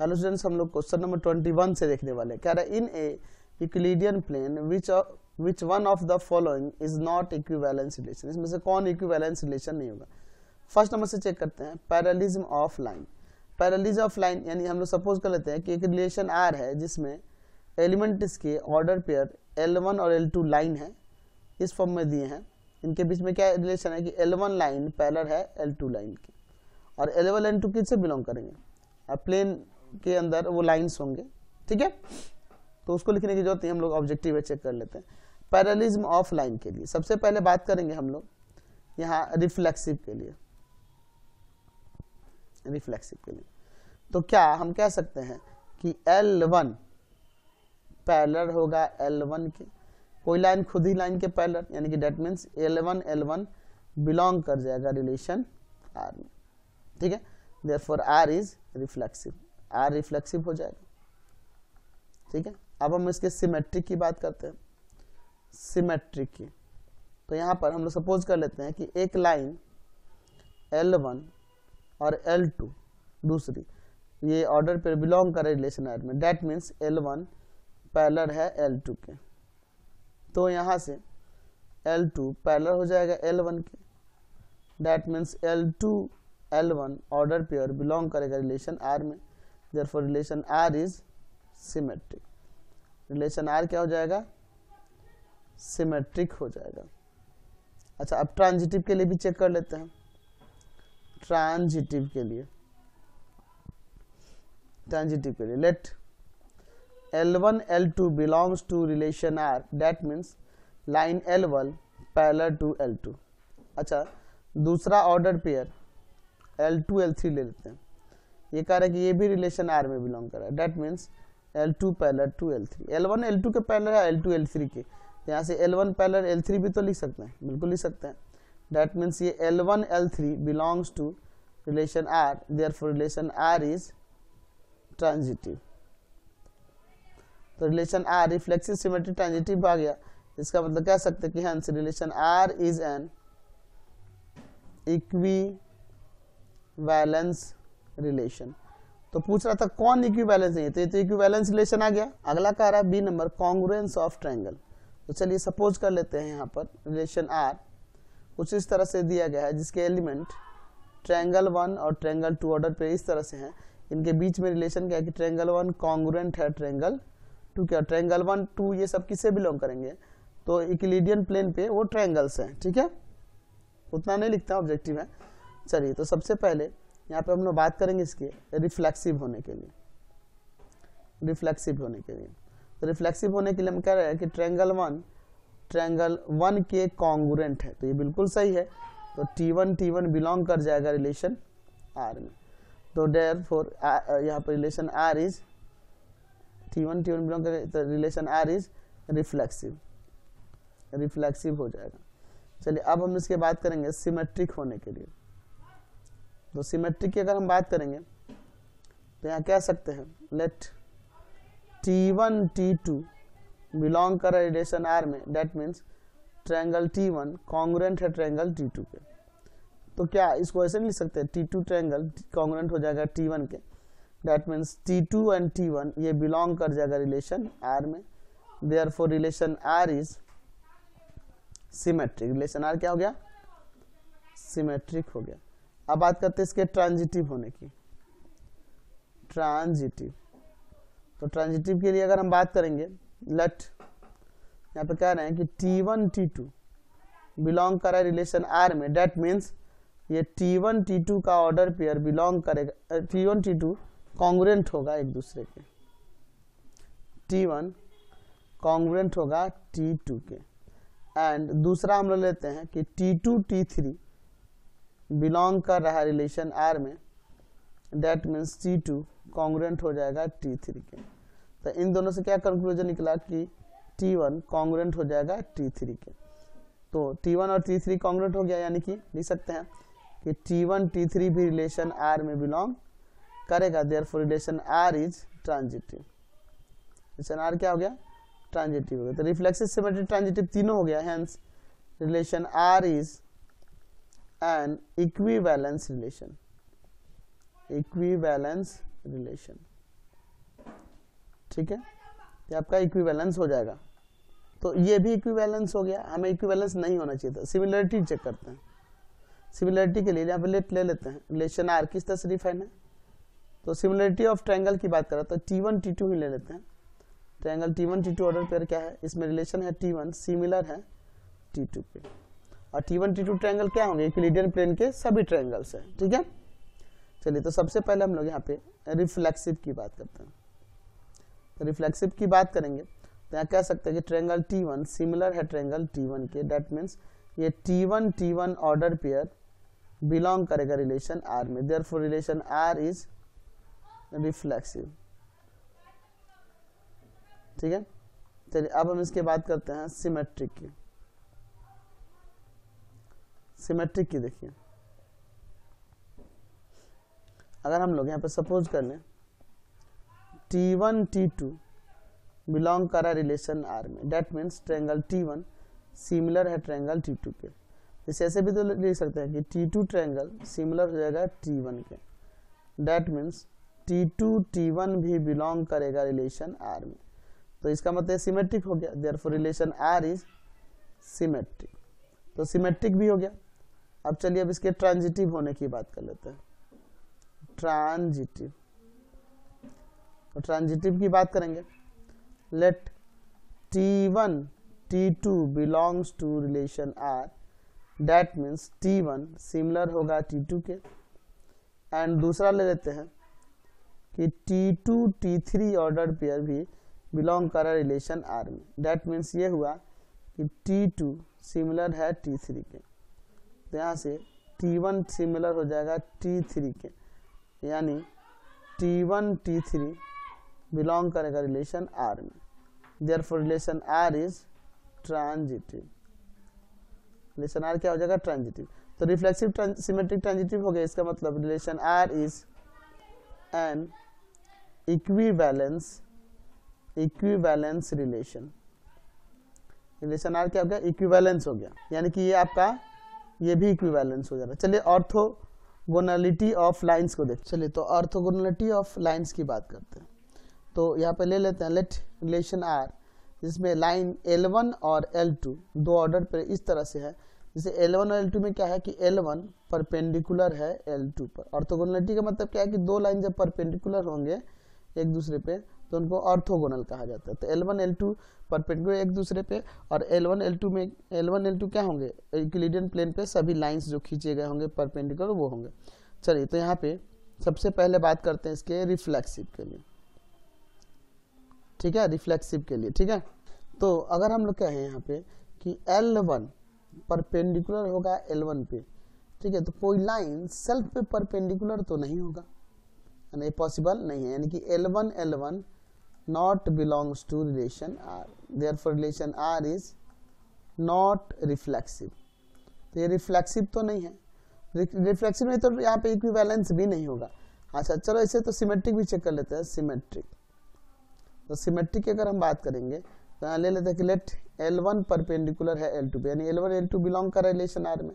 Hello students, हम लोग question number 21 से देखने वाले हैं। कह रहा है in a Euclidean plane which one of the following is not equivalence relation. इसमें से कौन इक्विवेलेंस रिलेशन नहीं होगा। फर्स्ट नंबर से चेक करते हैं, parallelism of line. Parallelism of line यानी हम लोग सपोज कर लेते हैं कि एक रिलेशन आर है जिसमें एलिमेंट इसके ऑर्डर पेयर L1 और L2 लाइन है, इस फॉर्म में दिए हैं। इनके बीच में क्या रिलेशन है कि L1 लाइन पैरेलल है L2 लाइन की, और L1 L2 किससे बिलोंग करेंगे, प्लेन के अंदर वो लाइंस होंगे। ठीक है, तो उसको लिखने की जरूरत नहीं, हम लोग ऑब्जेक्टिव है चेक कर लेते हैं। पैरेललिज्म ऑफ लाइन के लिए सबसे पहले बात करेंगे हम लोग यहाँ रिफ्लेक्सिव के लिए। रिफ्लेक्सिव के लिए तो क्या हम कह सकते हैं कि L1 पैरेलल होगा L1 के, कोई लाइन खुद ही लाइन के पैरेलल, यानी कि that means L1 L1 belong कर जाएगा रिलेशन R में। ठीक है, therefore R is reflexive, R reflexive हो जाएगा। ठीक है, अब हम इसके सिमेट्रिक की बात करते हैं। सिमेट्रिक की तो यहाँ पर हम लोग सपोज कर लेते हैं कि एक लाइन L1 और L2 दूसरी ये ऑर्डर पर बिलोंग करे रिलेशन R में, दैट मीन्स L1 पैरेलल है L2 के, तो यहाँ से L2 पैरेलल हो जाएगा L1 के, that means L2 L1 order pair belong करेगा रिलेशन R में, therefore relation R is symmetric. Relation R क्या हो जाएगा, सिमेट्रिक हो जाएगा। अच्छा, अब ट्रांजिटिव के लिए भी चेक कर लेते हैं। ट्रांजिटिव के लिए late L1 L2 belongs to relation R, that means line L1 parallel to L2। अच्छा, दूसरा ऑर्डर पेयर L2 L3 ले लेते हैं। ये कह रहा है कि ये भी रिलेशन R में बिलोंग कर रहा है, that means L2 parallel to L3। L1 L2 के पैरेलल है L2 L3 के, यहाँ से L1 पैरेलल L3 भी तो लिख सकते हैं, बिल्कुल लिख सकते हैं। दैट मीन्स ये L1 L3 belongs to relation R, therefore relation R is transitive. तो relation R reflexive symmetric transitive आ गया, इसका मतलब कह सकते हैं कि hence relation R is an equivalence relation. तो पूछ रहा था कौन इक्विवेलेंस नहीं है, तो ये तो इक्विवेलेंस रिलेशन आ गया। अगला कह रहा है B number, congruence of triangle. तो चलिए सपोज कर लेते हैं यहाँ पर रिलेशन R कुछ इस तरह से दिया गया है जिसके एलिमेंट ट्रायंगल 1 और ट्रायंगल 2 ऑर्डर पे इस तरह से हैं। इनके बीच में रिलेशन क्या है कि ट्रायंगल 1 कॉन्ग्रुएंट है ट्रायंगल 2 क्या, ट्रायंगल 1 2 ये सब किससे बिलोंग करेंगे, तो यूक्लिडियन प्लेन पे वो ट्रायंगल्स हैं। ठीक है, उतना नहीं लिखता, ऑब्जेक्टिव है। चलिए, तो सबसे पहले यहाँ पे हम लोग बात करेंगे इसके रिफ्लेक्सिव होने के लिए। रिफ्लेक्सिव होने के लिए तो रिफ्लेक्सिव होने के लिए हम कह रहे हैं कि ट्रायंगल 1 के कॉन्ग्रुएंट है, तो ये बिल्कुल सही है। तो T1 बिलोंग कर जाएगा रिलेशन R में, तो देयरफॉर यहाँ पर relation R is T1 belong करे, तो रिलेशन R इज रिफ्लेक्सिव हो जाएगा। चलिए, अब हम इसके बात करेंगे सिमेट्रिक होने के लिए। तो सिमेट्रिक की अगर हम बात करेंगे तो यहाँ कह सकते हैं लेट T1 T2 बिलोंग करे रिलेशन R में, that means triangle T1 congruent है ट्रायंगल T2 के। तो क्या इसको ऐसे नहीं लिख सकते, T2 ट्रायंगल कॉन्ग्रुएंट हो जाएगा T1 के, that means T2 and T1 ये बिलोंग कर जाएगा रिलेशन R में, therefore relation R is symmetric. Relation R क्या हो गया, सिमेट्रिक हो गया। अब बात करते हैं इसके ट्रांजिटिव होने की। ट्रांजिटिव, तो ट्रांजिटिव के लिए अगर हम बात करेंगे, लेट यहाँ पे कह रहे हैं कि T1 T2 बिलोंग कर रहा है रिलेशन R में, दैट मीन्स ये T1 T2 का ऑर्डर पेयर बिलोंग करेगा, T1 T2 कॉन्ग्रुएंट होगा एक दूसरे के, T1 कॉन्ग्रुएंट होगा T2 के। एंड दूसरा हम लोग लेते हैं कि T2 T3 बिलोंग कर रहा है रिलेशन R में, दैट मीन्स T2 कॉन्ग्रुएंट हो जाएगा T3 के। तो इन दोनों से क्या कंक्लूजन निकला कि T1 कॉन्ग्रुएंट हो जाएगा T3 के। तो T1 और T3 कॉन्ग्रुएंट हो गया, यानी कि लिख सकते हैं कि T1 T3 भी रिलेशन R में बिलोंग करेगा, therefore relation R is transitive. Relation R क्या हो गया, ट्रांजिटिव हो गया। तो रिफ्लेक्सिव सिमेट्रिक ट्रांजिटिव तीनों हो गया, hence relation R is an equivalence relation. Equivalence relation ठीक है, ये आपका इक्विवेलेंस हो जाएगा। तो ये भी इक्विवेलेंस हो गया, हमें इक्विवेलेंस नहीं होना चाहिए था। सिमिलरिटी चेक करते हैं। सिमिलरिटी के लिए यहाँ पे लेट ले लेते हैं, रिलेशन आर किस तरह से डिफाइन है। तो सिमिलरिटी ऑफ ट्रायंगल की बात करें तो T1 T2 ही ले लेते हैं। Triangle T1 T2 order pair क्या है, इसमें रिलेशन है T1 सिमिलर है T2 पे, और T1 T2 ट्रायंगल क्या होंगे, यूक्लिडियन प्लेन के सभी ट्रायंगल्स हैं, ठीक है। चलिए तो सबसे पहले हम लोग यहाँ पे रिफ्लेक्सिव की बात करते हैं। तो रिफ्लेक्सिव की बात करेंगे तो यहाँ कह सकते हैं कि ट्रायंगल T1 सिमिलर है ट्रायंगल T1 के, दैट मीन्स ये T1 T1 order pair belong करेगा रिलेशन R में, therefore relation R is reflexive, ठीक है। चलिए अब हम इसके बात करते हैं सिमेट्रिक की। सिमेट्रिक की देखिए, अगर हम लोग यहाँ पे सपोज कर लें T1 T2 बिलोंग कर रहा है रिलेशन R में, that means triangle T1 similar है ट्रायंगल T2 के। इसे ऐसे भी तो लिख सकते हैं कि T2 ट्रायंगल सिमिलर हो जाएगा T1 के, दैट मीन्स T2 T1 भी बिलोंग करेगा रिलेशन R में। तो इसका मतलब सिमेट्रिक हो गया, therefore relation R is symmetric. तो सिमेट्रिक भी हो गया। अब चलिए अब इसके ट्रांजिटिव होने की बात कर लेते हैं। ट्रांजिटिव, तो ट्रांजिटिव की बात करेंगे, let T1 T2 belongs to relation R, that means T1 similar होगा T2 के, एंड दूसरा ले लेते हैं कि T2 T3 ऑर्डर पेयर भी बिलोंग कर रहा है रिलेशन R में, दैट मीन्स ये हुआ कि T2 सिमिलर है T3 के। तो यहाँ से T1 सिमिलर हो जाएगा T3 के, यानी T1 T3 बिलोंग करेगा रिलेशन R में, therefore relation R is transitive. Relation R क्या हो जाएगा, ट्रांजिटिव। तो रिफ्लेक्सिव सिमेट्रिक ट्रांजिटिव हो गया, इसका मतलब relation R is an equivalence relation. Relation R क्या हो गया, इक्विवेलेंस हो गया, यानी कि ये आपका ये भी इक्विवेलेंस हो जा रहा है। चलिए ऑर्थोगोनलिटी ऑफ लाइंस को देख, चलिए तो ऑर्थोगोनलिटी ऑफ लाइंस की बात करते हैं। तो यहाँ पे ले लेते हैं लेट रिलेशन R, जिसमें लाइन L1 और L2 दो ऑर्डर पर इस तरह से है, जैसे L1 और L2 में क्या है कि L1 परपेंडिकुलर है L2 पर। ऑर्थोगोनलिटी का मतलब क्या है कि दो लाइन जब परपेंडिकुलर होंगे एक दूसरे पे तो उनको ऑर्थोगोनल कहा जाता है। तो L1 L2 परपेंडिकुलर एक दूसरे पे, और L1 L2 क्या होंगे, यूक्लिडियन प्लेन पे सभी लाइंस जो खींचे गए होंगे परपेंडिकुलर वो होंगे। चलिए तो यहाँ पे सबसे पहले बात करते हैं इसके रिफ्लेक्सिव के लिए, ठीक है, रिफ्लेक्सिव के लिए, ठीक है। तो अगर हम लोग कहें यहाँ पे कि L1 परपेंडिकुलर होगा L1 पे, ठीक है, तो कोई लाइन सेल्फ पे परपेंडिकुलर तो नहीं होगा, यानी पॉसिबल नहीं है, यानी कि L1 not belongs to relation R, therefore relation R is not reflexive. तो ये रिफ्लेक्सिव तो नहीं है, रिफ्लेक्सिव नहीं तो यहाँ पे इक्विवेलेंस भी नहीं होगा। अच्छा चलो इसे तो सिमेट्रिक भी चेक कर लेते हैं, सिमेट्रिक। तो सिमेट्रिक की अगर हम बात करेंगे तो यहाँ ले लेते हैं कि लेट L1 परपेंडिकुलर है L2 पे, यानी L1 L2 बिलोंग कर रिलेशन R में,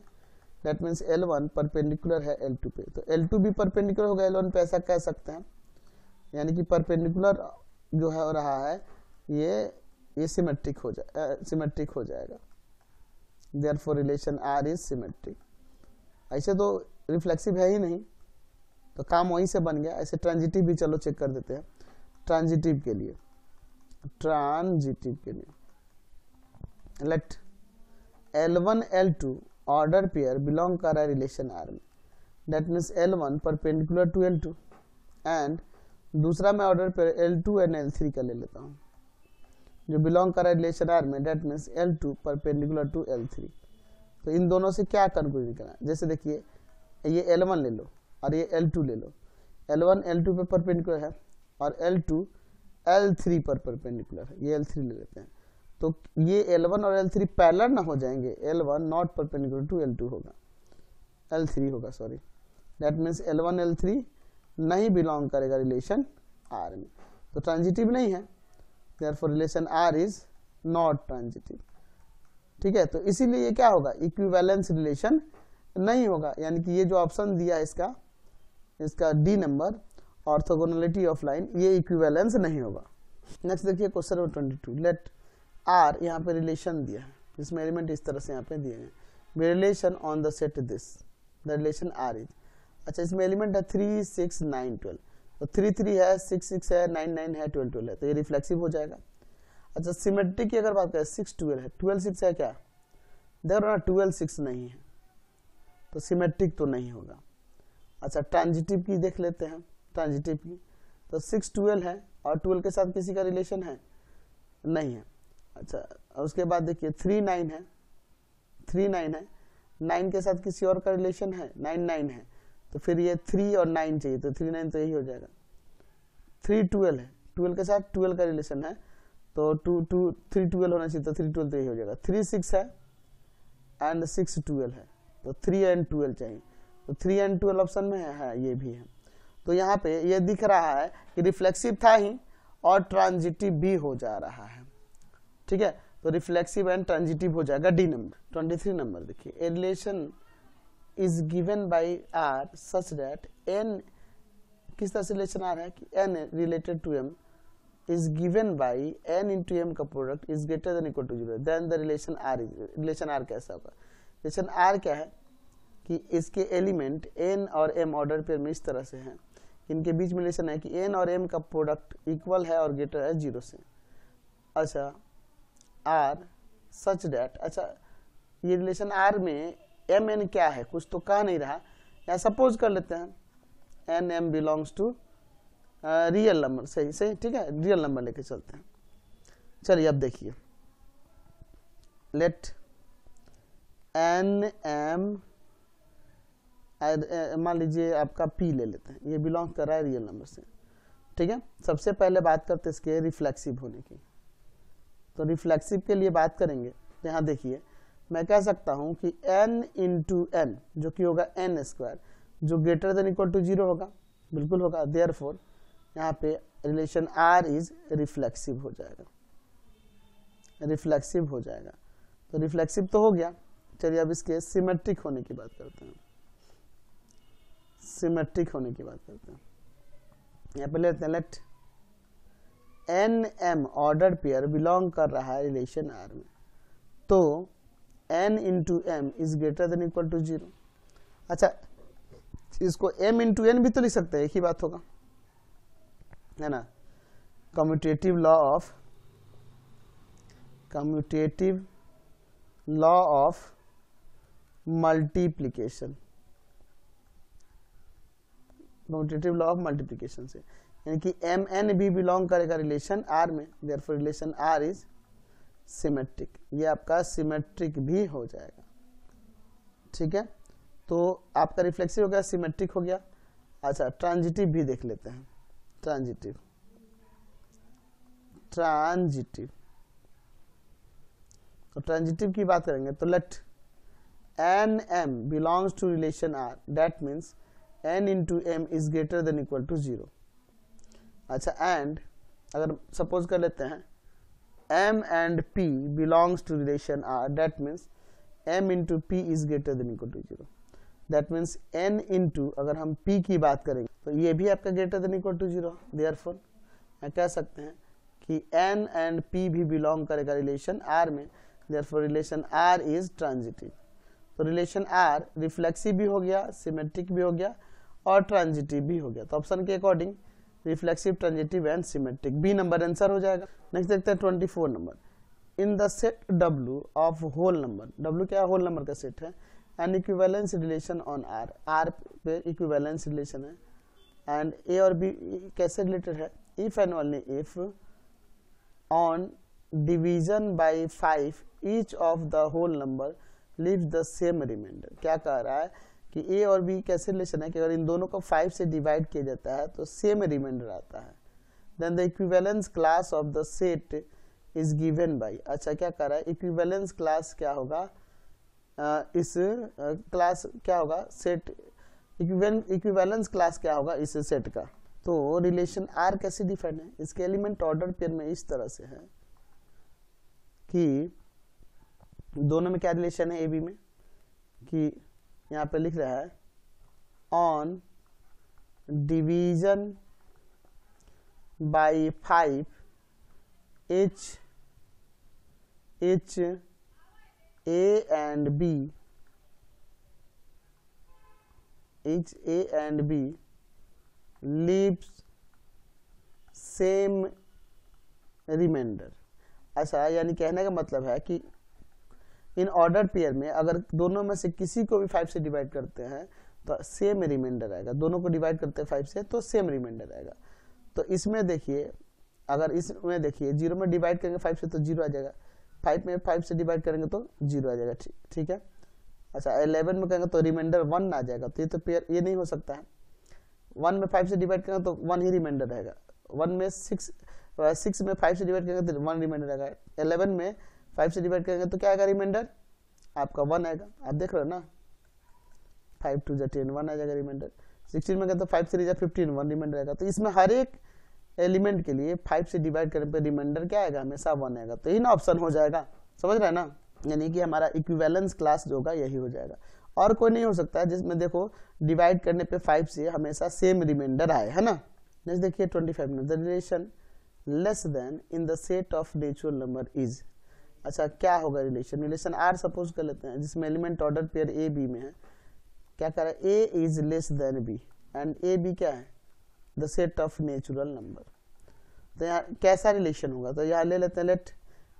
दैट मीन्स L1 परपेंडिकुलर है L2 पे। तो L2 भी परपेंडिकुलर होगा L1 पे, ऐसा कह सकते हैं, यानी कि परपेंडिकुलर जो है हो रहा है ये सिमेट्रिक हो जाएगा, therefore relation R is symmetric. ऐसे तो रिफ्लेक्सिव है ही नहीं, तो काम वहीं से बन गया। ऐसे ट्रांजिटिव भी चलो चेक कर देते हैं। ट्रांजिटिव के लिए late L1 L2 order pair belong कर रहा है रिलेशन R में, that means L1 perpendicular to L2, and दूसरा मैं order pair L2 and L3 का ले लेता हूँ जो बिलोंग कर रहा है रिलेशन R में, that means L2 perpendicular to L3। तो इन दोनों से क्या कंक्लूजन करना है, जैसे देखिए ये L1 ले लो और ये L2 ले लो, L1 L2 पे परपेंडिकुलर है और L2 L3 पर परपेंडिकुलर है, ये L3 ले लेते हैं। तो ये L1 और L3 पैरेलल ना हो जाएंगे, L1 not perpendicular to L2 होगा, L3 होगा, sorry, that means L1 L3 नहीं बिलोंग करेगा रिलेशन R में, तो ट्रांजिटिव नहीं है, therefore relation R is not transitive, ठीक है। तो इसीलिए ये क्या होगा, इक्विवेलेंस रिलेशन नहीं होगा, यानी कि ये जो ऑप्शन दिया है इसका D number orthogonality of line, ये इक्विवेलेंस नहीं होगा। नेक्स्ट देखिए क्वेश्चन नंबर 22, लेट आर, यहाँ पे रिलेशन दिया है जिसमें एलिमेंट इस तरह से यहाँ पे दिए हैं, relation on the set this, the relation R is, अच्छा इसमें एलिमेंट है 3 6 9 12, तो 3 3 है, 6 6 है, 9 9 है, 12 12 है, तो ये रिफ्लेक्सिव हो जाएगा। अच्छा सिमेट्रिक की अगर बात करें 6 12 है, 12 6 है, क्या देखो ना 12 6 नहीं है तो सिमेट्रिक तो नहीं होगा। अच्छा ट्रांजिटिव की देख लेते हैं, ट्रांजिटिव की तो 6 12 है और 12 के साथ किसी का रिलेशन है नहीं है। अच्छा उसके बाद देखिए 3 9 है, 3 9 है, 9 के साथ किसी और का रिलेशन है, 9 9 है, तो फिर ये 3 और 9 चाहिए, तो 3 9 तो यही हो जाएगा। 3 12 है, 12 के साथ 12 का रिलेशन है, तो 3 12 होना चाहिए, तो 3 12 तो यही हो जाएगा। 3 6 है एंड 6 12 है, तो 3 एंड 12 चाहिए, तो 3 एंड 12 ऑप्शन में है, ये भी है। तो यहाँ पे ये दिख रहा है कि रिफ्लेक्सिव था ही और ट्रांजिटिव भी हो जा रहा है, ठीक है, तो रिफ्लेक्सिव एंड ट्रांजिटिव हो जाएगा डी नंबर। 23 नंबर देखिए, a relation is given by R such that N, किस तरह से रिलेशन आ रहा है कि N related to M is given by n into m का product is greater than equal to 0, then the relation r is, relation r कैसा होगा, relation r क्या है कि इसके एलिमेंट n और m ऑर्डर पेयर में इस तरह से हैं, इनके बीच में रिलेशन है कि n और m का प्रोडक्ट इक्वल है और ग्रेटर है 0 से। अच्छा r सच दैट, अच्छा ये रिलेशन r में m n क्या है, कुछ तो कह नहीं रहा, या सपोज कर लेते हैं n m belongs to real number, सही सही ठीक है, रियल नंबर लेके चलते हैं। चलिए अब देखिए, लेट एन एम, मान लीजिए आपका पी ले लेते हैं, ये बिलोंग कर रहा है रियल नंबर से, ठीक है। सबसे पहले बात करते हैं इसके रिफ्लेक्सिव होने की, तो रिफ्लेक्सिव के लिए बात करेंगे तो यहाँ देखिए मैं कह सकता हूँ कि n इंटू एन जो कि होगा n स्क्वायर, जो ग्रेटर देन इक्वल टू 0 होगा, बिल्कुल होगा, देयरफॉर यहाँ पे रिलेशन R इज रिफ्लेक्सिव हो जाएगा, रिफ्लेक्सिव हो जाएगा। तो रिफ्लेक्सिव तो हो गया, चलिए अब इसके सिमेट्रिक होने की बात करते हैं, सिमेट्रिक होने की बात करते हैं। यहाँ पे लेते हैं let N M order pair belong कर रहा है रिलेशन R में, तो n into M is greater than equal to 0। अच्छा इसको m इंटू एन भी तो लिख सकते हैं, एक ही बात होगा, है ना। Commutative law of multiplication, commutative law of multiplication से, यानी कि एम एन भी बिलोंग करेगा रिलेशन आर में, therefore relation R is symmetric, ये आपका सिमेट्रिक भी हो जाएगा, ठीक है। तो आपका रिफ्लेक्सिव हो गया, सिमेट्रिक हो गया। अच्छा ट्रांजिटिव भी देख लेते हैं, ट्रांजिटिव, ट्रांजिटिव, तो ट्रांजिटिव की बात करेंगे तो let N M belongs to relation R, that means n into M is greater than equal to 0। अच्छा एंड अगर सपोज कर लेते हैं m and p belongs to relation r, that means m into p is greater than equal to 0, that means n into, अगर हम p की बात करेंगे तो ये भी आपका greater than equal to 0, therefore मैं कह सकते हैं कि n एंड p भी बिलोंग करेगा रिलेशन r में, therefore relation r is transitive. तो रिलेशन r रिफ्लेक्सिव भी हो गया, सिमेट्रिक भी हो गया और ट्रांजिटिव भी हो गया। तो ऑप्शन के according reflexive, transitive and symmetric, B number answer हो जाएगा। नेक्स्ट देखते हैं 24 number, in the set W of whole number, W क्या होल नंबर का सेट है, an equivalence relation on R, R पे इक्विवेलेंस रिलेशन है, एंड A और B कैसे रिलेटेड है, if and only if on division by 5 each of the whole number leave the same remainder. क्या कह रहा है कि A और B कैसे रिलेशन है कि अगर इन दोनों को 5 से डिवाइड किया जाता है तो सेम रिमाइंडर आता है, then the equivalence class of the set is given by. अच्छा क्या कह रहा है, इक्विवेलेंस क्लास क्या होगा, इस क्लास क्या होगा, सेट इक्विवेलेंस क्लास क्या होगा इस सेट का। तो रिलेशन R कैसे डिफाइन है, इसके एलिमेंट ऑर्डर पेयर में इस तरह से है कि दोनों में क्या रिलेशन है, AB में, कि यहाँ पे लिख रहा है on division by 5 H A and B, H A and B leaves same remainder. अच्छा, यानी कहने का मतलब है कि इन ऑर्डर पेयर में अगर दोनों में से किसी को भी 5 से डिवाइड करते हैं तो सेम रिमाइंडर आएगा। दोनों को डिवाइड करते हैं 5 से तो सेम रिमाइंडर आएगा। तो इसमें देखिए, अगर इसमें देखिए 0 में डिवाइड करेंगे 5 से तो 0 आ जाएगा, 5 में 5 से डिवाइड करेंगे तो 0 आ जाएगा। ठीक है। अच्छा, 11 में करेंगे तो रिमाइंडर 1 आ जाएगा। तो ये तो पेयर ये नहीं हो सकता है। 1 में 5 से डिवाइड करेंगे तो 1 ही रिमाइंडर रहेगा। 1 में 6 में 5 से डिवाइड करेंगे तो 1 रिमाइंडर आएगा। 11 में 5 से डिवाइड करेंगे तो क्या आएगा रिमाइंडर? आपका 1 आएगा। आप देख रहे हो ना, 5 2 10 1 आ जाएगा रिमाइंडर। 16 में तो 5 3 15 1 रिमाइंडर आएगा। तो इसमें हर एक एलिमेंट के लिए 5 से डिवाइड करने पे रिमाइंडर क्या आएगा? हमेशा 1 आएगा। तो यही ना ऑप्शन हो जाएगा, समझ रहे हैं ना? यानी कि हमारा इक्विवेलेंस क्लास जो होगा यही हो जाएगा। और कोई नहीं हो सकता है जिसमें देखो डिवाइड करने पे 5 से हमेशा सेम रिमाइंडर आए, है ना? नेक्स्ट देखिए 25 में, the relation less then in the set of natural number is. अच्छा, क्या होगा रिलेशन आर सपोज कर लेते हैं जिसमें element order pair A B में है। क्या कह रहा है? A is less than B and A B क्या है? The set of natural number. तो यहाँ कैसा रिलेशन होगा? तो यहाँ ले लेते हैं, let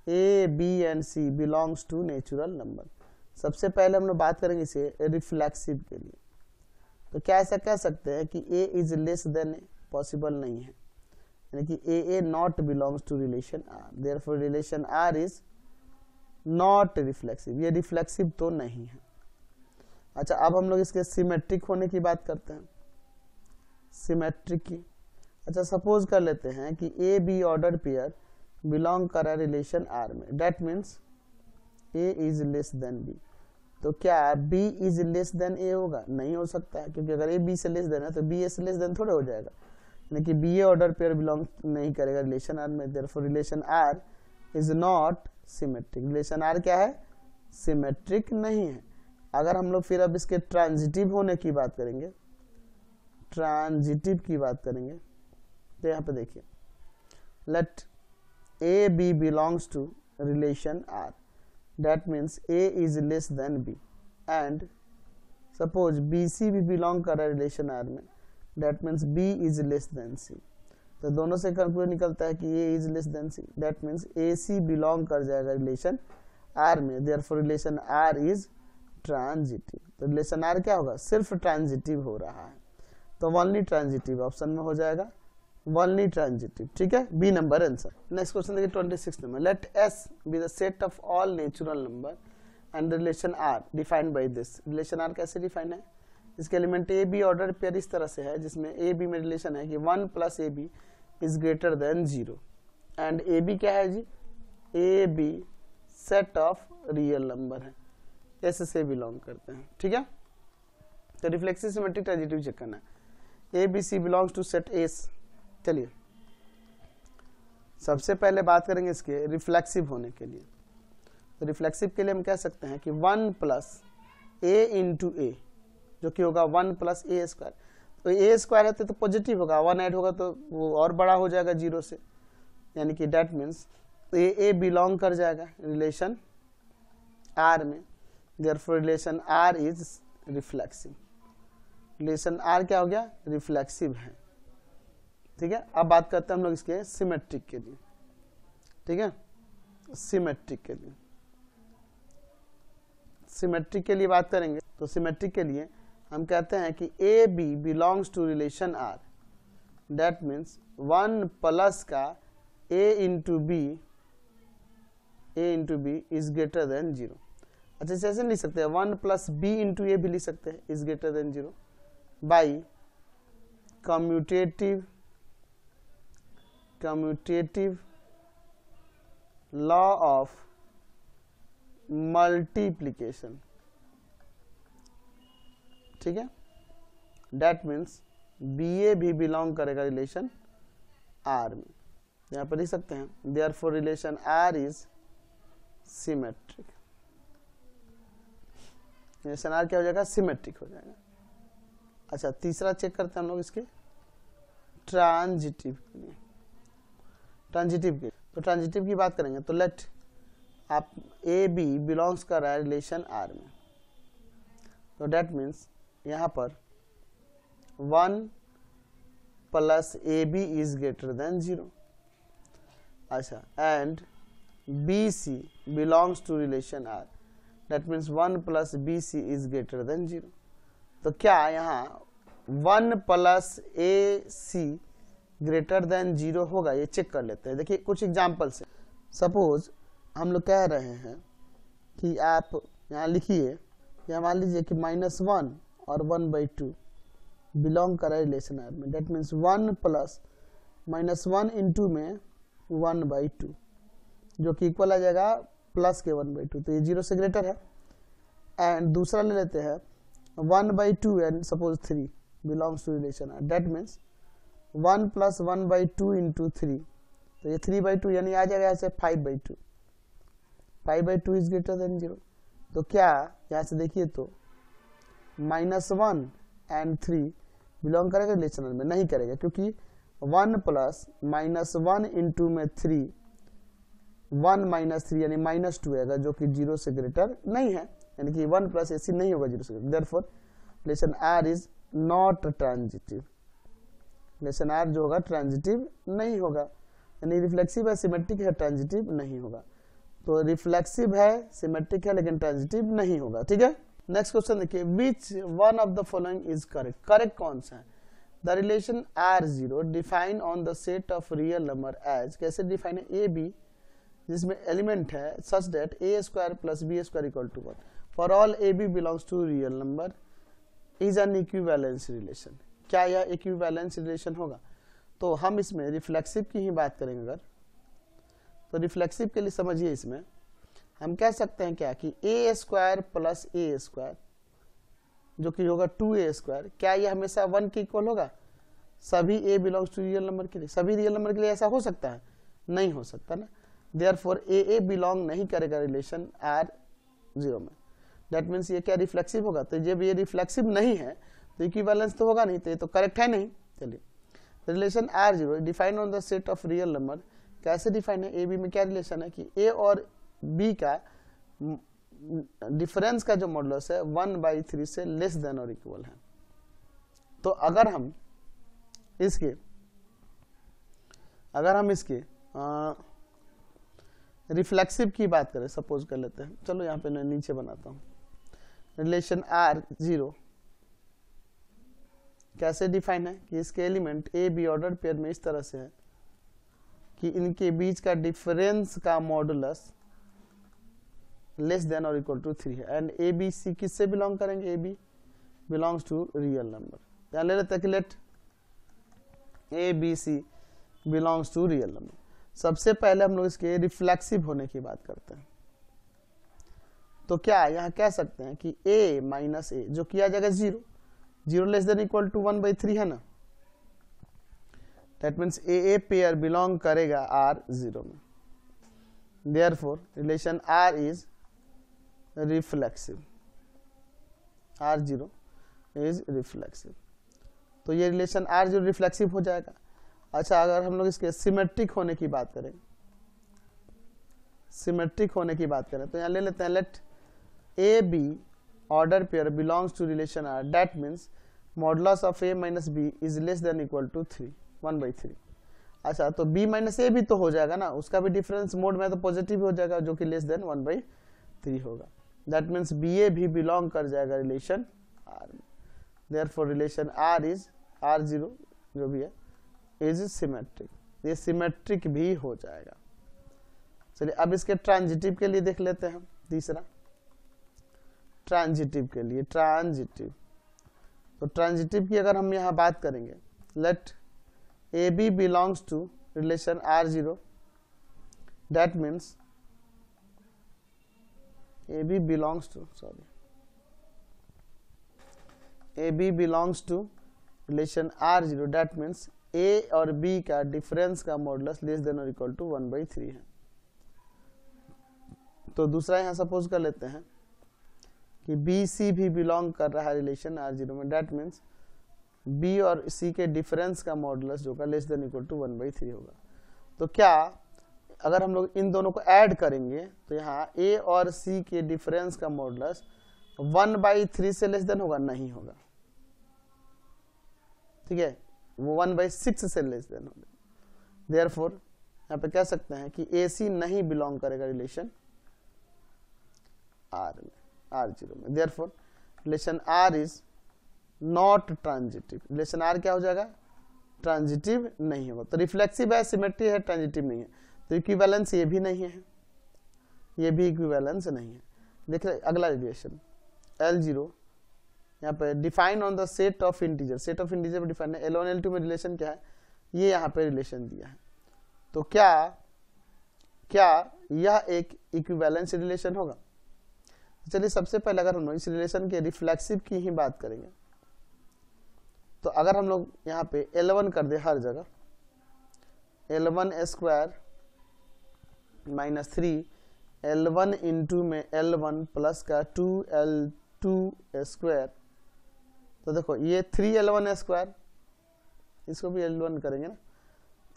A B and C belongs to natural number. सबसे पहले हम लोग बात करेंगे इसे रिफ्लेक्सिव के लिए। तो क्या ऐसा कह सकते हैं कि A is less than A? Possible नहीं है, यानी कि A not belongs to relation R, therefore relation R is not reflexive. ये रिफ्लेक्सिव तो नहीं है। अच्छा, अब हम लोग इसके सिमेट्रिक होने की बात करते हैं, सिमेट्रिक की। अच्छा, सपोज कर लेते हैं कि A B order pair belong कर रहा है रिलेशन आर में, that means A is less than B. तो क्या B is less than A होगा? नहीं हो सकता है, क्योंकि अगर ए बी से लेस देन है तो बी ए से लेस देन थोड़ा हो जाएगा। यानी कि B A order pair belong नहीं करेगा रिलेशन आर में, therefore relation R is not symmetric. Relation R क्या है? सिमेट्रिक नहीं है। अगर हम लोग फिर अब इसके ट्रांजिटिव होने की बात करेंगे, ट्रांजिटिव की बात करेंगे, तो यहाँ पे देखिए, let A B belongs to relation R, that means A is less than B and suppose BC भी belong कर रहा है रिलेशन R में, that means B is less than C। तो दोनों से कंक्लूजन निकलता है कि A is less than C, that means AC belong कर जाएगा रिलेशन R में, therefore relation R is transitive. तो रिलेशन R क्या होगा? सिर्फ ट्रांजिटिव हो रहा है, तो ओनली ट्रांजिटिव ऑप्शन में हो जाएगा, ओनली ट्रांजिटिव। ठीक है, B number answer. Next question देखिए 26 number, let S be the set of all natural number and relation R defined by this. Relation R कैसे डिफाइन है? इसके element A B order pair इस तरह से है जिसमें ए बी में रिलेशन है कि 1 plus A B is greater than 0 and A B क्या है जी? A B set of real number है, एस से बिलोंग करते हैं। ठीक है, तो रिफ्लेक्सिव सिमेट्रिक ट्रांजिटिव चेक करना है। A B C belongs to set S. चलिए सबसे पहले बात करेंगे इसके रिफ्लेक्सिव होने के लिए। तो रिफ्लेक्सिव के लिए हम कह सकते हैं कि 1 प्लस ए इंटू ए, जो कि होगा 1 प्लस ए स्क्वायर। तो ए स्क्वायर है तो पॉजिटिव होगा, 1 ऐड होगा तो वो और बड़ा हो जाएगा 0 से, यानी कि डेट मीन्स ए बिलोंग कर जाएगा रिलेशन आर में, therefore relation R is reflexive. Relation R क्या हो गया? रिफ्लेक्सिव है। ठीक है, अब बात करते हैं हम लोग इसके सिमेट्रिक के लिए। ठीक है, सिमेट्रिक के लिए, सिमेट्रिक के लिए बात करेंगे। तो सिमेट्रिक के लिए हम कहते हैं कि A B belongs to relation R, that means 1 plus का A into B is greater than 0। अच्छा, ऐसे नहीं लिख सकते हैं, 1 प्लस बी इंटू ए भी लिख सकते हैं is greater than 0 by commutative law of multiplication. ठीक है, डेट मीन्स बी ए भी बिलोंग करेगा रिलेशन आर में। यहां पर लिख सकते हैं therefore relation R is symmetric. Relation R क्या हो जाएगा? सिमेट्रिक हो जाएगा। अच्छा, तीसरा चेक करते हैं हम लोग इसके ट्रांजिटिव के लिए। ट्रांजिटिव के तो ट्रांजिटिव की बात करेंगे तो लेट आप ए बी बिलोंग्स कर रहा है रिलेशन आर में, तो डेट मीन्स यहाँ पर 1 plus A B is greater than 0। अच्छा, and B C belongs to relation R, that means 1 plus B C is greater than 0। तो क्या यहाँ 1 plus A C greater than 0 होगा, ये चेक कर लेते हैं। देखिए कुछ एग्जाम्पल से, सपोज हम लोग कह रहे हैं कि आप यहाँ लिखिए, या मान लीजिए कि -1 और 1/2 बिलोंग कर रिलेशन आर में, डेट मीन्स 1 प्लस -1 इंटू में 1/2 जो कि इक्वल आ जाएगा प्लस के 1/2, तो ये 0 से ग्रेटर है। एंड दूसरा ले लेते हैं 1/2 and suppose 3 belongs to relation R, that means 1 plus 1/2 into 3, तो ये 3/2 यानी आ जाएगा ऐसे 5/2, 5/2 इज ग्रेटर देन 0। तो क्या यहाँ से देखिए तो -1 एंड 3 बिलोंग करेगा रिलेशन में, नहीं करेगा, क्योंकि 1 प्लस -1 इंटू में 3 1 माइनस 3 यानी -2 आएगा, जो कि 0 से ग्रेटर नहीं है, यानी कि 1 प्लस AC नहीं होगा 0 से greater. Therefore relation R is not transitive, relation R जो होगा ट्रांजिटिव नहीं होगा, यानी रिफ्लेक्सिव है, सिमेट्रिक है, ट्रांजिटिव नहीं होगा। तो रिफ्लेक्सिव है, सिमेट्रिक है, लेकिन ट्रांजिटिव नहीं होगा। ठीक है, नेक्स्ट क्वेश्चन देखिए, which one of the following is correct, correct कौन सा है। The relation R0 define on the set of real number as, कैसे डिफाइन है, ए बी जिसमें एलिमेंट है such that a² + b² = 1 for all A B belongs to real number is an equivalence relation. क्या यह equivalence relation होगा? तो हम इसमें रिफ्लेक्सिव की ही बात करेंगे अगर, तो रिफ्लेक्सिव के लिए समझिए, इसमें हम कह सकते हैं क्या कि a² + a² जो कि होगा 2a², क्या यह हमेशा 1 के इक्वल होगा सभी a belongs to real number के लिए? सभी रियल नंबर के लिए ऐसा हो सकता है? नहीं हो सकता ना। देयरफॉर a बिलोंग नहीं करेगा रिलेशन R0 में, दैट मीन्स ये क्या रिफ्लेक्सिव होगा। तो जब ये रिफ्लेक्सिव नहीं है तो इक्विवेलेंस तो होगा नहीं, तो ये तो करेक्ट है नहीं। चलिए, relation R0 define on the set of real number, कैसे डिफाइन है, ए बी में क्या रिलेशन है कि a और b का डिफरेंस का जो मॉडुलस है 1/3 से लेस देन और इक्वल है। तो अगर हम इसके रिफ्लेक्सिव की बात करें, सपोज कर लेते हैं, चलो यहाँ पे मैं नीचे बनाता हूँ, रिलेशन R0 कैसे डिफाइन है कि इसके element A B order pair में इस तरह से है कि इनके बीच का डिफरेंस का मॉडुलस लेस देन और इक्वल टू 3 है। एंड ए बी सी किससे बिलोंग करेंगे, A B belongs to real number. ध्यान ले लेते हैं कि let A B C belongs to real number. सबसे पहले हम लोग इसके रिफ्लेक्सिव होने की बात करते हैं, तो क्या यहाँ कह सकते हैं कि a माइनस ए जो किया जाएगा 0 लेस देन इक्वल टू 1/3 है ना, that means a pair belong करेगा R0 में। Therefore relation R is reflexive, R0 is reflexive, तो ये रिलेशन R0 रिफ्लेक्सिव हो जाएगा। अच्छा, अगर हम लोग इसके सिमेट्रिक होने की बात करें, तो यहाँ ले लेते हैं let A B order pair belongs to relation R, that means modulus of a minus b is less than equal to 1/3। अच्छा, तो b माइनस ए भी तो हो जाएगा ना, उसका भी डिफरेंस मोड में तो पॉजिटिव हो जाएगा, जो कि लेस देन 1/3 होगा, दैट मीन्स ba भी बिलोंग कर जाएगा रिलेशन R में। Therefore relation R is R0 जो भी है इज सिमेट्रिक, ये सिमेट्रिक भी हो जाएगा। चलिए, अब इसके ट्रांजिटिव के लिए देख लेते हैं। तीसरा ट्रांजिटिव के लिए, तो ट्रांजिटिव की अगर हम यहाँ बात करेंगे, let A B belongs to relation R0, that means A B belongs to relation R0, that means A और बी का डिफरेंस का मॉडुलस लेस देन और इक्वल टू 1/3 है। तो दूसरा यहाँ सपोज कर लेते हैं कि बी सी भी बिलोंग कर रहा है रिलेशन R0 में, दैट मीन्स बी और सी के डिफरेंस का मॉडुलस जो का लेस देन इक्वल टू 1/3 होगा। तो क्या अगर हम लोग इन दोनों को ऐड करेंगे तो यहाँ a और c के डिफरेंस का मॉडुलस 1/3 से लेस देन होगा, नहीं होगा, ठीक है, वो 1/6 से लेस देन होगा। देयरफॉर यहाँ पे कह सकते हैं कि AC नहीं बिलोंग करेगा रिलेशन R में, R0 में। Therefore relation R is not transitive. Relation R क्या हो जाएगा? ट्रांजिटिव नहीं होगा। तो रिफ्लेक्सिव है, सिमेट्री है, ट्रांजिटिव नहीं है। तो इक्विवेलेंस ये भी नहीं है, ये भी इक्विवेलेंस नहीं है। देख रहे अगला रिलेशन L0 यहाँ पे define on the set of integer, set of integer पे डिफाइन है। L1 L2 में रिलेशन क्या है, ये यहाँ पे रिलेशन दिया है। तो क्या यह एक इक्विवेलेंस रिलेशन होगा? चलिए सबसे पहले अगर हम लोग इस रिलेशन के रिफ्लेक्सिव की ही बात करेंगे तो अगर हम लोग यहाँ पे L1 कर दे हर जगह, L1² - 3 L1 इंटू में L1 प्लस का 2L2², तो देखो ये 3L1², इसको भी L1 करेंगे ना,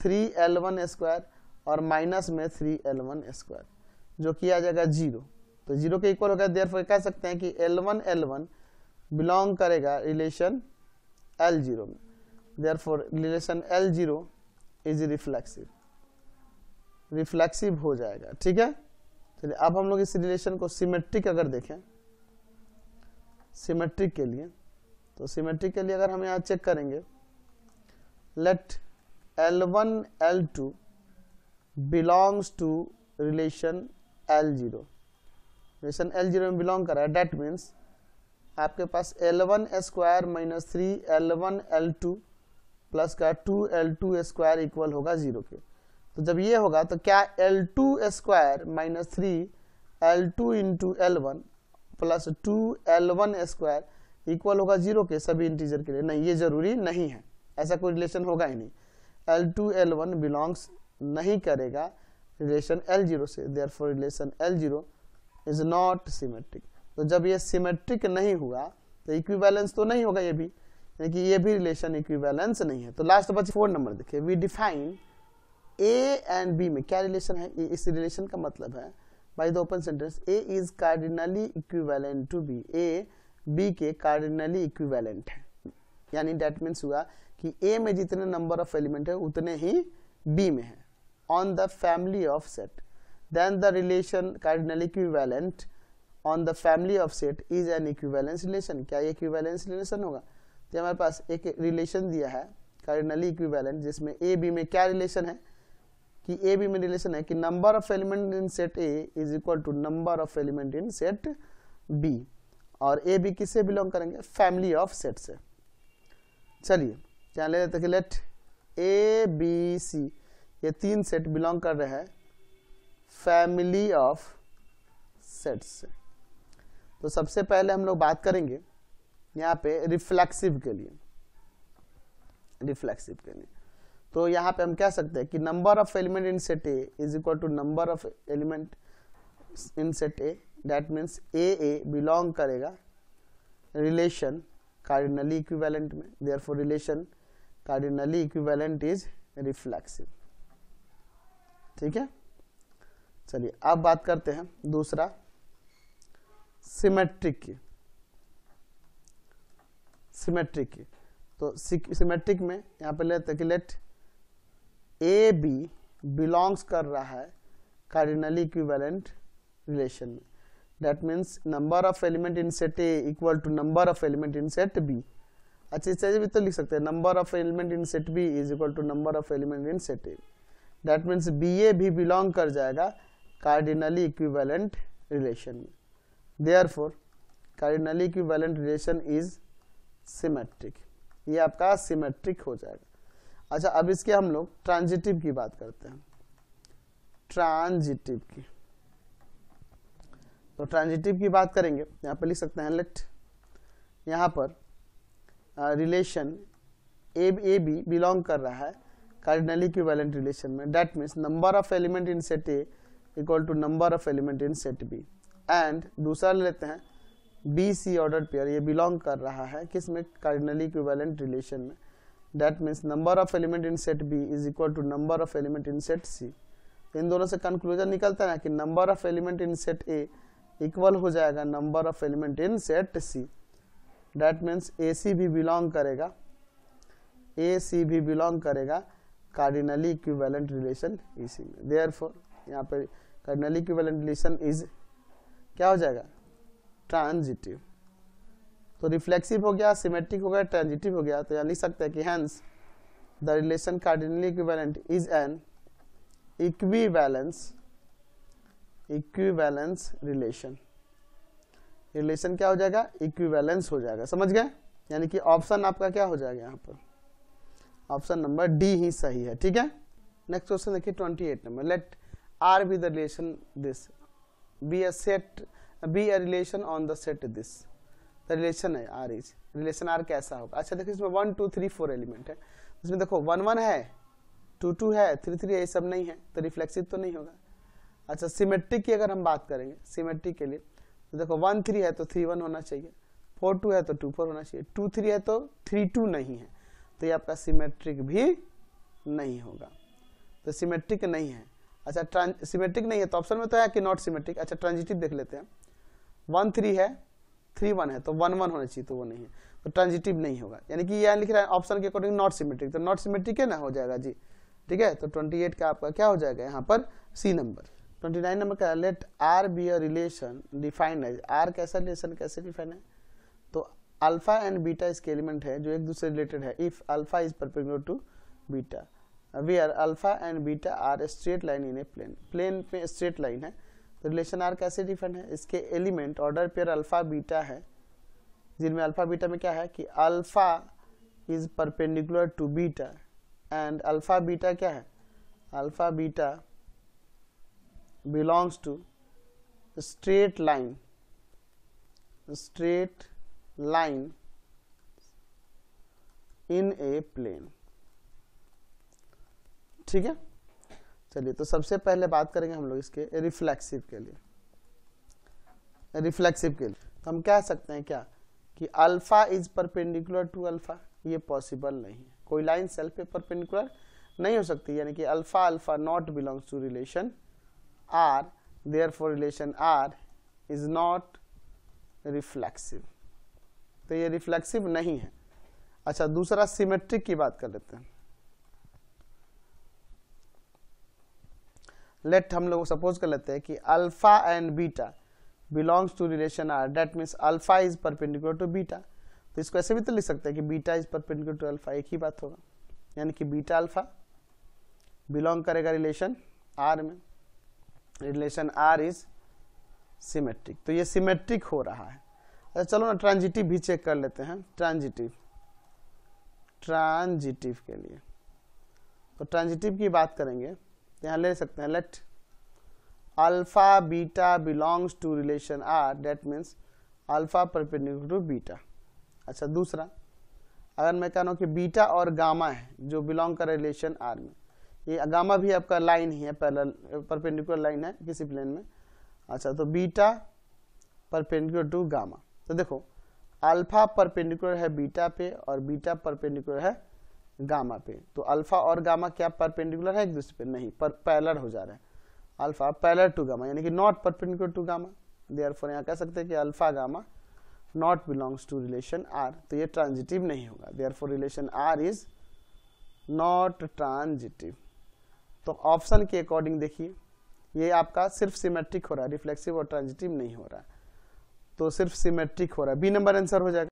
3L1² और माइनस में 3L1², जो किया जाएगा 0, तो 0 के इक्वल होगा। देयरफॉर कह सकते हैं कि L1 बिलोंग करेगा रिलेशन L0 में। Therefore relation L0 is reflexive, reflexive हो जाएगा, ठीक है। चलिए अब हम लोग इस रिलेशन को सिमेट्रिक अगर देखें, सिमेट्रिक के लिए, तो सिमेट्रिक के लिए अगर हम यहाँ चेक करेंगे, let L1 L2 belongs to relation L0, relation L0 में बिलोंग कर रहा है। डेट मीन्स आपके पास L1² - 3L1 L2 प्लस का 2L2² इक्वल होगा 0 के। तो जब ये होगा तो क्या L2² - 3L2 into L1 plus 2L1² equal होगा 0 के सभी इंटीजर के लिए? नहीं, ये जरूरी नहीं है, ऐसा कोई रिलेशन होगा ही नहीं। L2 L1 बिलोंग्स नहीं करेगा रिलेशन L0 से। Therefore relation L0 is not symmetric. तो जब ये सिमेट्रिक नहीं हुआ तो इक्विवेलेंस तो नहीं होगा ये भी, यानी कि ये भी रिलेशन इक्विवेलेंस नहीं है। तो लास्ट बच 4 नंबर देखिए, we define A and B में क्या रिलेशन है। इस रिलेशन का मतलब है by the open sentence A is cardinally equivalent to B, A B के कार्डिनली इक्विवेलेंट है, यानी दैट मीन्स हुआ कि A में जितने नंबर ऑफ एलिमेंट है उतने ही B में है on the family of set, then the relation cardinally equivalent on the family of set is an equivalence relation. क्या ये इक्विवेलेंस रिलेशन होगा? तो हमारे पास एक रिलेशन दिया है कार्डिनली इक्विवेलेंट, जिसमें A B में क्या रिलेशन है कि A B में रिलेशन है कि number of element in set A is equal to number of element in set B, और A B किससे बिलोंग करेंगे? फैमिली ऑफ सेट से। चलिए क्या ले लेते हैं कि लेट A B C ये 3 सेट बिलोंग कर रहे हैं फैमिली ऑफ सेट्स से। तो सबसे पहले हम लोग बात करेंगे यहाँ पे रिफ्लेक्सिव के लिए, रिफ्लेक्सिव के लिए। तो यहाँ पे हम कह सकते हैं कि number of element in set A is equal to number of element in set A, that means A belong करेगा रिलेशन कार्डिनली इक्विवेलेंट में। Therefore relation cardinally equivalent is reflexive, ठीक है। चलिए अब बात करते हैं दूसरा सिमेट्रिक की, सिमेट्रिक की। तो सिमेट्रिक में यहाँ पे लेते हैं कि लेट ए बी बिलोंग्स कर रहा है कार्डिनली इक्विवेलेंट रिलेशन में, that means number of element in set A equal to number of element in set B. अच्छी चीज भी तो लिख सकते हैं, number of element in set B is equal to number of element in set A, that means B A भी belong कर जाएगा कार्डिनली इक्विवेलेंट रिलेशन में। Therefore cardinally equivalent relation is symmetric, ये आपका सिमेट्रिक हो जाएगा। अच्छा अब इसके हम लोग ट्रांजिटिव की बात करते हैं, ट्रांजिटिव की। तो ट्रांजिटिव की बात करेंगे, यहाँ पे लिख सकते हैं लेट यहाँ पर रिलेशन ए बी बिलोंग कर रहा है कार्डिनली इक्विवेलेंट रिलेशन में, that means number of element in set A equal to number of element in set B. And दूसरा लेते हैं बी सी ऑर्डर्ड पेयर, ये बिलोंग कर रहा है किसमें? कार्डिनली इक्विवेलेंट रिलेशन में, that means number of element in set B is equal to number of element in set C. तो इन दोनों से कंक्लूजन निकलता है ना कि number of element in set A equal हो जाएगा number of element in set C. That means A C भी बिलोंग करेगा, ए सी भी बिलोंग करेगा कार्डिनली इक्विवेलेंट रिलेशन इसी में। देयरफॉर यहाँ पे कार्डिनली इक्विवेलेंट रिलेशन इज क्या हो जाएगा, ट्रांजिटिव। तो रिफ्लेक्सिव हो गया, सिमेट्रिक हो गया, ट्रांजिटिव हो गया। तो यहाँ लिख सकते हैं कि hence the relation cardinally equivalent is an equivalence relation. Relation क्या हो जाएगा, इक्विवेलेंस हो जाएगा। समझ गए? यानी कि ऑप्शन आपका क्या हो जाएगा यहाँ पर, ऑप्शन नंबर डी ही सही है। ठीक है, नेक्स्ट क्वेश्चन देखिए 28 number. Let R be the relation this be a set be a relation on the set this. The relation है आर इज, रिलेशन आर कैसा होगा। अच्छा देखिए इसमें 1 2 3 4 एलिमेंट है। इसमें देखो 1 1 है, 2 2 है, 3 3 है, ये सब नहीं है तो रिफ्लेक्सिव तो नहीं होगा। अच्छा सिमेट्रिक की अगर हम बात करेंगे, सिमेट्रिक के लिए तो देखो 1 3 है तो 3 1 होना चाहिए, 4 2 है तो 2 4 होना चाहिए, 2 3 है तो 3 2 नहीं है, तो ये आपका सिमेट्रिक भी नहीं होगा, तो सिमेट्रिक नहीं है। अच्छा सिमेट्रिक नहीं है तो ऑप्शन में तो है कि नॉट सिमेट्रिक। अच्छा ट्रांजिटिव देख लेते हैं, 1 3 है, 3 1 है तो 1 1 होना चाहिए, तो वो नहीं है, तो ट्रांजिटिव नहीं होगा। यानी कि यहाँ लिख रहा है ऑप्शन के अकॉर्डिंग नॉट सिमेट्रिक, तो नॉट सिमेट्रिक है ना, हो जाएगा जी। ठीक है, तो 28 का आपका क्या हो जाएगा यहाँ पर, सी नंबर। 29 नंबर का let R be a relation defined as, R कैसा रिलेशन कैसे डिफाइन है, तो अल्फा एंड बीटा इसके एलिमेंट है जो एक दूसरे रिलेटेड है। If alpha is perpendicular to beta where alpha and beta are straight line in a plane, plane पे स्ट्रेट लाइन है, तो रिलेशन आर कैसे डिफाइन है, इसके element order pair alpha beta है, जिनमें अल्फा बीटा में क्या है कि alpha is perpendicular to beta and alpha beta क्या है, alpha beta belongs to straight line in a plane. ठीक है, चलिए तो सबसे पहले बात करेंगे हम लोग इसके रिफ्लेक्सिव के लिए। रिफ्लेक्सिव के लिए तो हम कह सकते हैं क्या कि alpha is perpendicular to alpha, ये पॉसिबल नहीं है, कोई लाइन सेल्फ पे परपेंडिकुलर नहीं हो सकती, यानी कि alpha alpha not belongs to relation R, therefore relation R is not reflexive, तो ये रिफ्लेक्सिव नहीं है। अच्छा दूसरा सिमेट्रिक की बात कर लेते हैं। लेट हम लोग सपोज कर लेते हैं कि alpha and beta belongs to relation R, that means alpha is perpendicular to beta, तो इसको ऐसे भी तो लिख सकते हैं कि beta is perpendicular to alpha, एक ही बात होगा, यानी कि बीटा अल्फा बिलोंग करेगा रिलेशन आर में, रिलेशन आर इज सिमेट्रिक, तो ये सिमेट्रिक हो रहा है। अच्छा चलो ना ट्रांजिटिव भी चेक कर लेते हैं। ट्रांजिटिव के लिए तो ट्रांजिटिव की बात करेंगे तो यहाँ ले सकते हैं let alpha beta belongs to relation R, that means alpha perpendicular to beta. अच्छा दूसरा अगर मैं कह रहा हूँ कि बीटा और गामा है जो बिलोंग कर रिलेशन आर में, ये गामा भी आपका लाइन ही है, पैरेलल परपेंडिकुलर लाइन है किसी प्लेन में। अच्छा तो बीटा परपेंडिकुलर टू गामा, तो देखो अल्फा परपेंडिकुलर है बीटा पे और बीटा परपेंडिकुलर है गामा पे, तो अल्फा और गामा क्या परपेंडिकुलर है एक दूसरे पे, नहीं, पर पैरेलल हो जा रहा है, अल्फा पैरेलल टू गामा यानी कि not perpendicular to gamma, therefore यहाँ कह सकते हैं कि alpha gamma not belongs to relation R, तो ये ट्रांजिटिव नहीं होगा, therefore relation R is not transitive. तो ऑप्शन के अकॉर्डिंग देखिए ये आपका सिर्फ सिमेट्रिक हो रहा है, रिफ्लेक्सिव और ट्रांजिटिव नहीं हो रहा है, तो सिर्फ सिमेट्रिक हो रहा है, बी नंबर आंसर हो जाएगा।